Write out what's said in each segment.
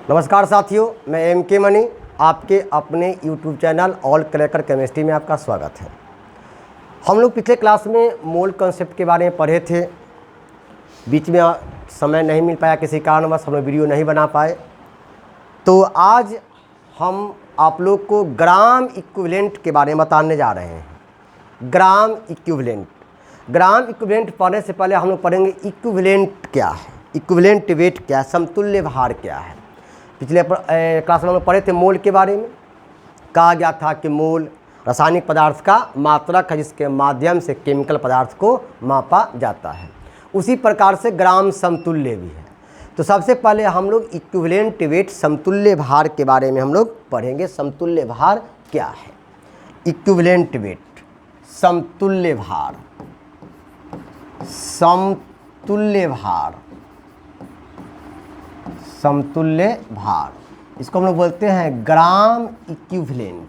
नमस्कार साथियों, मैं एम के मनी आपके अपने YouTube channel all cracker chemistry में आपका स्वागत है। हम लोग पिछले क्लास में मोल कॉन्सेप्ट के बारे में पढ़े थे। बीच में समय नहीं मिल पाया, किसी कारणवश हम लोग वीडियो नहीं बना पाए। तो आज हम आप लोग को ग्राम इक्विवेलेंट के बारे में बताने जा रहे हैं। ग्राम इक्विवेलेंट पढ़ने से पहले हम लोग पढ़ेंगे इक्विवेलेंट क्या है, इक्विवेलेंट वेट क्या है, समतुल्य भार क्या है। पिछले क्लास में हम लोग पढ़े थे मोल के बारे में। कहा गया था कि मोल रासायनिक पदार्थ का मात्रक है जिसके माध्यम से केमिकल पदार्थ को मापा जाता है। उसी प्रकार से ग्राम समतुल्य भी है। तो सबसे पहले हम लोग इक्विवेलेंट वेट समतुल्य भार के बारे में हम लोग पढ़ेंगे। समतुल्य भार क्या है, इक्विवेलेंट वेट, समतुल्य भार, समतुल्य भार, समतुल्य भार, इसको हम लोग बोलते हैं gram equivalent,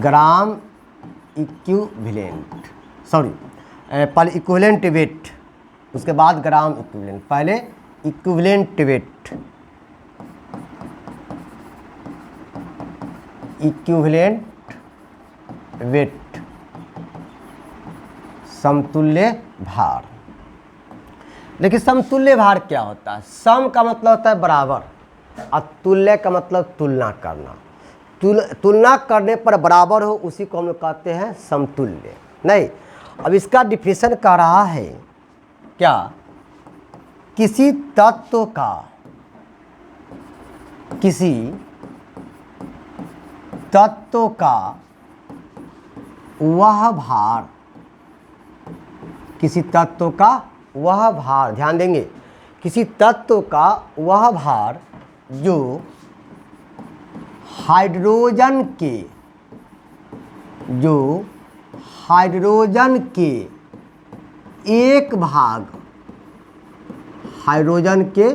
gram equivalent, sorry पहले इक्विवेलेंट वेट, उसके बाद ग्राम इक्विवेलेंट। पहले इक्विवेलेंट वेट, इक्विवेलेंट वेट, समतुल्य भार। लेकिन समतुल्य भार क्या होता है? सम का मतलब होता है बराबर और तुल्य का मतलब तुलना करना। तुलना करने पर बराबर हो उसी को हम लोग कहते हैं समतुल्य। नहीं, अब इसका डिफिनेशन कर रहा है क्या, किसी तत्व का, किसी तत्व का वह भार, किसी तत्व का वह भार, ध्यान देंगे, किसी तत्व का वह भार जो हाइड्रोजन के, जो हाइड्रोजन के एक भाग, हाइड्रोजन के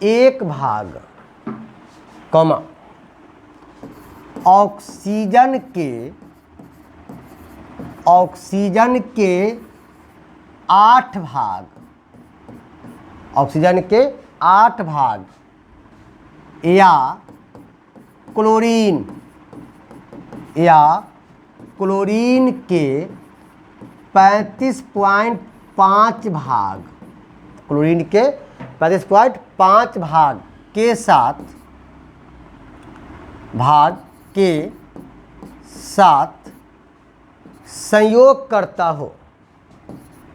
एक भाग, कॉमा, ऑक्सीजन के, ऑक्सीजन के 8 भाग, ऑक्सीजन के 8 भाग, या क्लोरीन, या क्लोरीन के 35.5 भाग, क्लोरीन के 35.5 भाग के साथ, भाग के साथ संयोग करता हो,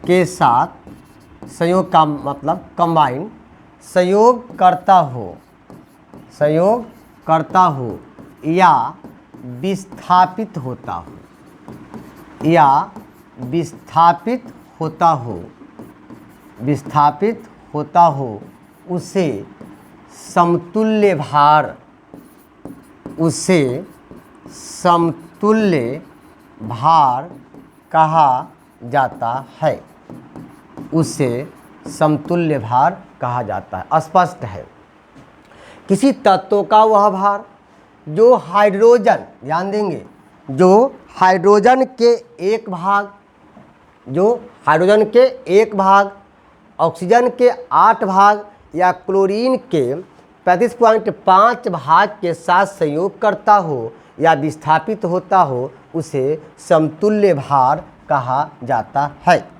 के साथ, संयोग का मतलब कंबाइन, संयोग करता हो, संयोग करता हो, या विस्थापित होता हो, या विस्थापित होता हो, विस्थापित होता हो, उसे समतुल्य भार, उसे समतुल्य भार कहा जाता है, उसे समतुल्य भार कहा जाता है। स्पष्ट है, किसी तत्व का वह भार जो हाइड्रोजन, ध्यान देंगे, जो हाइड्रोजन के एक भाग, जो हाइड्रोजन के एक भाग, ऑक्सीजन के 8 भाग या क्लोरीन के 35.5 भाग के साथ संयोग करता हो या विस्थापित होता हो, उसे समतुल्य भार कहा जाता है।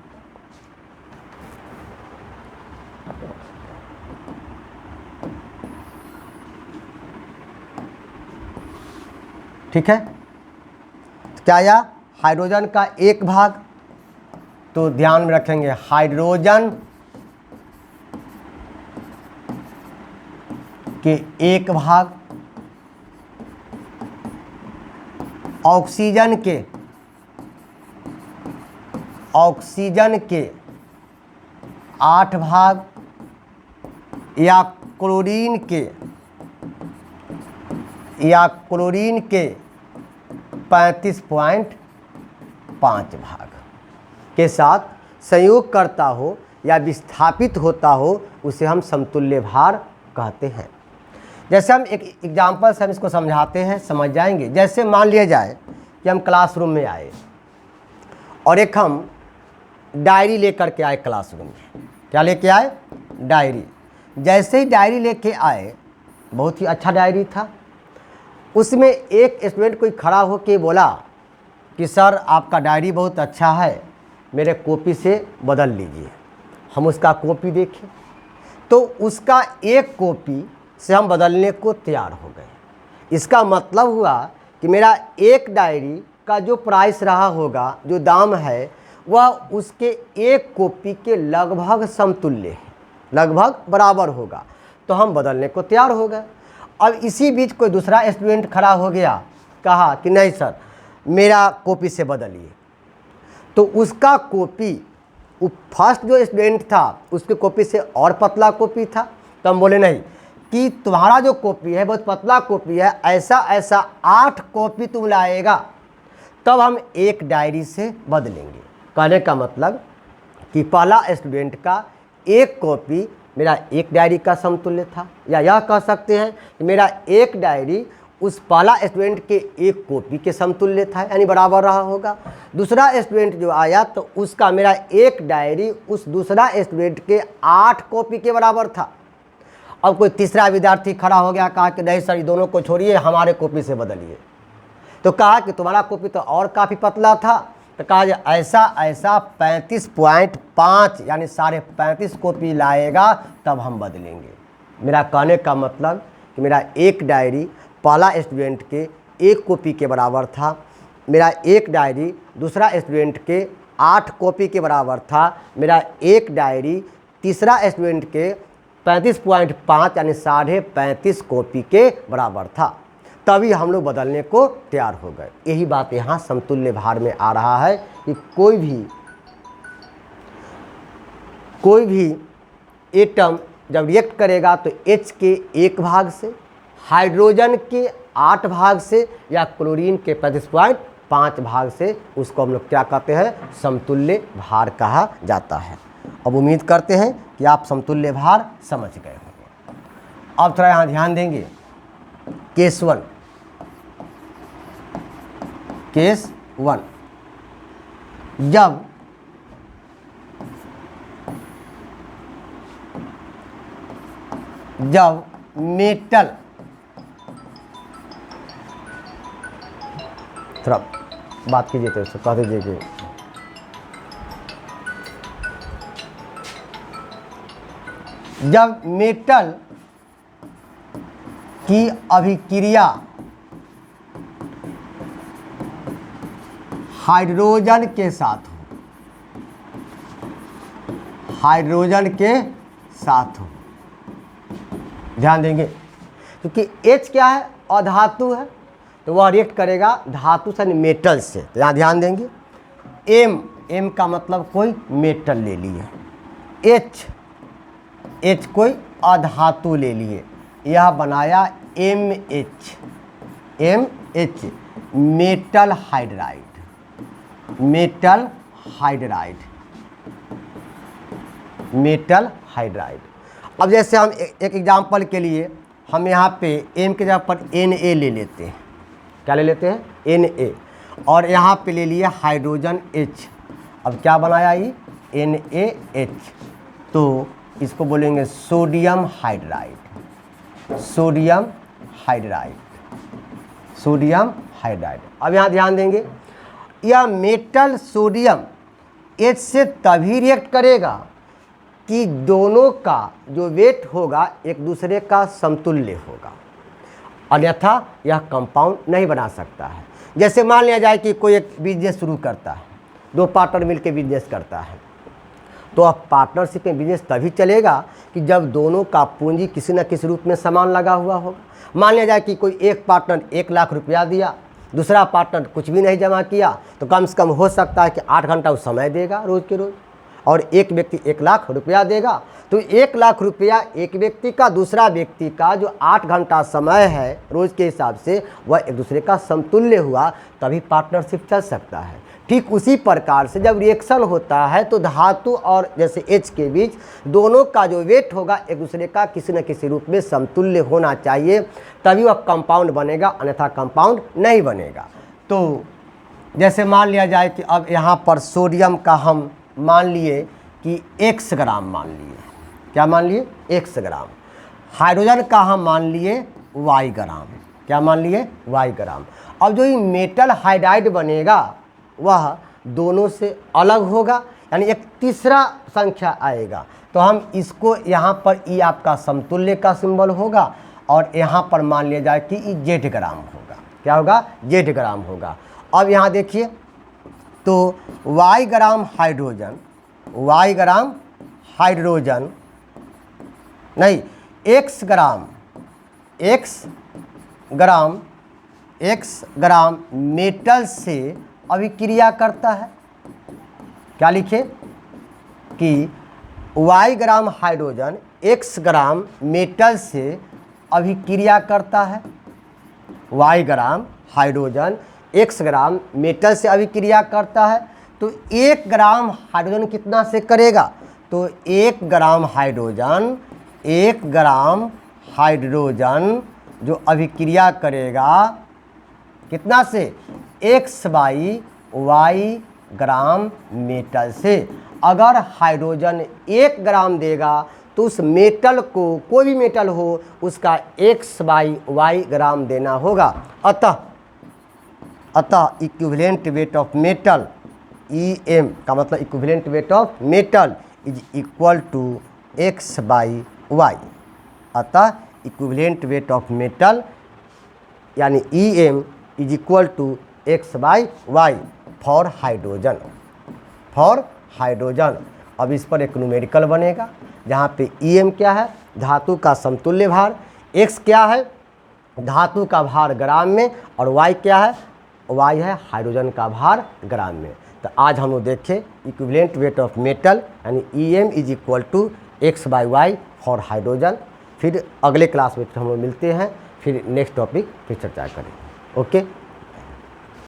ठीक है, तो क्या आया? हाइड्रोजन का एक भाग, तो ध्यान में रखेंगे हाइड्रोजन के एक भाग, ऑक्सीजन के, ऑक्सीजन के 8 भाग, या क्लोरीन के, या क्लोरीन के 35.5 भाग के साथ संयोग करता हो या विस्थापित होता हो, उसे हम समतुल्य भार कहते हैं। जैसे हम एक एग्जाम्पल से हम इसको समझाते हैं, समझ जाएंगे। जैसे मान लिया जाए कि हम क्लासरूम में आए और एक हम डायरी लेकर के आए क्लासरूम में। क्या लेके आए? डायरी। जैसे ही डायरी लेके आए, बहुत ही अच्छा डायरी था, उसमें एक स्टूडेंट कोई खड़ा होके बोला कि सर आपका डायरी बहुत अच्छा है, मेरे कॉपी से बदल लीजिए। हम उसका कॉपी देखें तो उसका एक कॉपी से हम बदलने को तैयार हो गए। इसका मतलब हुआ कि मेरा एक डायरी का जो प्राइस रहा होगा, जो दाम है, वह उसके एक कॉपी के लगभग समतुल्य है, लगभग बराबर होगा। तो हम बदलने को तैयार हो गए। अब इसी बीच कोई दूसरा स्टूडेंट खड़ा हो गया, कहा कि नहीं सर मेरा कॉपी से बदलिए। तो उसका कॉपी, वो फर्स्ट जो स्टूडेंट था उसके कॉपी से और पतला कॉपी था। तो हम बोले नहीं कि तुम्हारा जो कॉपी है बहुत पतला कॉपी है, ऐसा ऐसा 8 कॉपी तुम लाएगा तब हम एक डायरी से बदलेंगे। कहने का मतलब कि पहला स्टूडेंट का एक कॉपी मेरा एक डायरी का समतुल्य था, या यह कह सकते हैं कि मेरा एक डायरी उस पहला स्टूडेंट के एक कॉपी के समतुल्य था, यानी बराबर रहा होगा। दूसरा स्टूडेंट जो आया तो उसका मेरा एक डायरी उस दूसरा स्टूडेंट के 8 कॉपी के बराबर था। अब कोई तीसरा विद्यार्थी खड़ा हो गया, कहा कि नहीं सर दोनों को छोड़िए, हमारे कॉपी से बदलिए। तो कहा कि तुम्हारा कॉपी तो और काफ़ी पतला था। तो कहा ऐसा ऐसा 35.5 यानी 35.5 कॉपी लाएगा तब हम बदलेंगे। मेरा कहने का मतलब कि मेरा एक डायरी पहला स्टूडेंट के एक कॉपी के बराबर था, मेरा एक डायरी दूसरा स्टूडेंट के 8 कॉपी के बराबर था, मेरा एक डायरी तीसरा स्टूडेंट के 35.5 यानी 35.5 कॉपी के बराबर था। तभी हम लोग बदलने को तैयार हो गए। यही बात यहाँ समतुल्य भार में आ रहा है कि कोई भी एटम जब रिएक्ट करेगा तो H के 1 भाग से, हाइड्रोजन के 8 भाग से, या क्लोरीन के 35.5 भाग से, उसको हम लोग क्या कहते हैं, समतुल्य भार कहा जाता है। अब उम्मीद करते हैं कि आप समतुल्य भार समझ गए होंगे। अब थोड़ा यहाँ ध्यान देंगे। केस 1, जब मेटल, थोड़ा बात कीजिए तो उसको कह दीजिए कि जब मेटल की अभिक्रिया हाइड्रोजन के साथ हो, हाइड्रोजन के साथ हो, ध्यान देंगे क्योंकि H क्या है, अधातु है, तो वह रिएक्ट करेगा धातु से, मेटल से। तो यहाँ ध्यान देंगे M का मतलब कोई मेटल ले लिए, H कोई अधातु ले लिए, यह बनाया MH, metal hydride, metal hydride. अब जैसे हम एक एग्जांपल के लिए हम यहाँ पे M के जगह पर Na ले लेते हैं। क्या ले लेते हैं, Na, और यहाँ पे ले लिए हाइड्रोजन H। अब क्या बनाया ये, NaH, तो इसको बोलेंगे सोडियम हाइड्राइड, सोडियम हाइड्राइड। अब यहाँ ध्यान देंगे, यह मेटल सोडियम H से तभी रिएक्ट करेगा कि दोनों का जो वेट होगा एक दूसरे का समतुल्य होगा, अन्यथा यह कंपाउंड नहीं बना सकता है। जैसे मान लिया जाए कि कोई एक बिजनेस शुरू करता है, 2 पार्टनर मिलकर बिजनेस करता है, तो अब पार्टनरशिप में बिजनेस तभी चलेगा कि जब दोनों का पूंजी किसी न किसी रूप में समान लगा हुआ होगा। मान लिया जाए कि कोई एक पार्टनर 1 लाख रुपया दिया, दूसरा पार्टनर कुछ भी नहीं जमा किया, तो कम से कम हो सकता है कि 8 घंटा वो समय देगा रोज़ के रोज़, और एक व्यक्ति 1 लाख रुपया देगा। तो 1 लाख रुपया एक व्यक्ति का, दूसरा व्यक्ति का जो 8 घंटा समय है रोज़ के हिसाब से, वह एक दूसरे का समतुल्य हुआ, तभी पार्टनरशिप चल सकता है। ठीक उसी प्रकार से जब रिएक्शन होता है तो धातु और जैसे H के बीच दोनों का जो वेट होगा एक दूसरे का किसी न किसी रूप में समतुल्य होना चाहिए, तभी वह कंपाउंड बनेगा, अन्यथा कंपाउंड नहीं बनेगा। तो जैसे मान लिया जाए कि अब यहाँ पर सोडियम का हम मान लिए कि 100 ग्राम मान लिए, क्या मान लिए, x ग्राम। हाइड्रोजन का हम मान लिए y ग्राम। क्या मान लिए, y ग्राम। अब जो ये मेटल हाइड्राइड बनेगा वह दोनों से अलग होगा, यानी एक तीसरा संख्या आएगा। तो हम इसको यहाँ पर ई आपका समतुल्य का सिंबल होगा और यहाँ पर मान लिया जाए कि ई जेड ग्राम होगा। क्या होगा, जेड ग्राम होगा। अब यहाँ देखिए तो y gram hydrogen, y gram hydrogen नहीं, x ग्राम मेटल से अभिक्रिया करता है। क्या लिखे कि y ग्राम हाइड्रोजन x ग्राम मेटल से अभिक्रिया करता है। y ग्राम हाइड्रोजन x ग्राम मेटल से अभिक्रिया करता है। तो 1 ग्राम हाइड्रोजन कितना से करेगा, तो 1 ग्राम हाइड्रोजन जो अभिक्रिया करेगा कितना से, x/y ग्राम मेटल से। अगर हाइड्रोजन 1 ग्राम देगा तो उस मेटल को, कोई भी मेटल हो, उसका x/y ग्राम देना होगा। अतः equivalent weight of metal EM का मतलब equivalent weight of metal is equal to x/y। अतः इक्विवेलेंट वेट ऑफ मेटल यानी EM is equal to x/y for hydrogen. अब इस पर एक न्यूमेरिकल बनेगा जहाँ पे EM क्या है, धातु का समतुल्य भार, x क्या है, धातु का भार ग्राम में, और y क्या है, y है हाइड्रोजन का भार ग्राम में। तो आज हम लोग देखें इक्विवेलेंट वेट ऑफ मेटल यानी EM is equal to x/y for hydrogen. फिर अगले क्लास में हम लोग मिलते हैं, फिर नेक्स्ट टॉपिक फिर चर्चा करें। ओके।